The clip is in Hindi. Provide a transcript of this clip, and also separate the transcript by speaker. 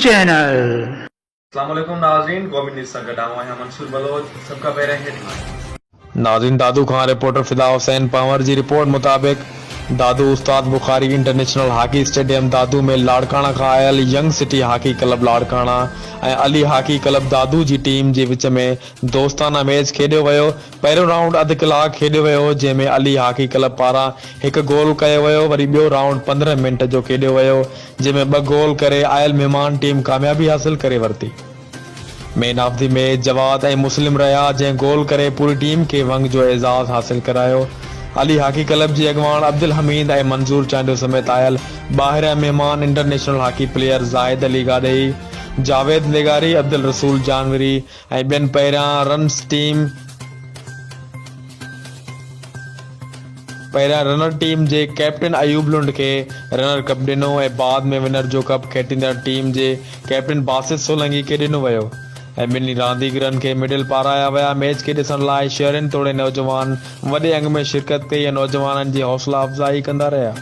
Speaker 1: चैनल।
Speaker 2: अस्सलामुअलैकुम नाज़रीन, कौमी न्यूज़ संकट आवां हैं मंसूर बलोच। सबका पहले हेडलाइन।
Speaker 3: नाज़रीन, दादू खान रिपोर्टर फिदा हुसैन पंवर जी रिपोर्ट मुताबिक Dadu Ustad Bukhari international hockey stadium Dadu में लाड़काना खां आयल young city hockey club Larkana ऐं अली हॉकी क्लब दादू जी टीम जे विच में दोस्ताना मैच खेॾियो वियो। पहिरियों राउंड अधु कलाक खेॾियो वियो, जंहिंमें अली हॉकी क्लब पारां हिकु गोल कयो वियो। वरी ॿियो राउंड 15 मिंट जो खेॾियो वियो, जंहिंमें 2 गोल करे आयल महिमान टीम कामयाबी हासिल करे वरिती। Man of the match Jawad ऐं मुस्लिम रहिया, जंहिं गोल करे पूरी टीम खे वंग जो एज़ाज़ हासिल करायो। अली हॉकी क्लब जे अॻवान अब्दुल हमीद ऐं मंजूर चांडियो समेत आयल ॿाहिरियां महिमान international hockey player Zahid Ali Gadehi, Javed लेगारी, अब्दुल रसूल जानवरी ऐं ॿियनि पहिरियां रनर टीम जे कैप्टन अयूब लुंड खे रनर कप ॾिनो ऐं बाद में विनर जो कप खटींदड़ टीम जे कैप्टन बासित सोलंकी खे ॾिनो वियो ऐं ॿिन्ही रांदीगरनि खे मेडल पाराया विया। मैच खे ॾिसण लाइ शहरनि तोड़े नौजवान वॾे अंग में शिरकत कई ऐं नौजवाननि जी हौसला अफ़ज़ाई कंदा रहिया।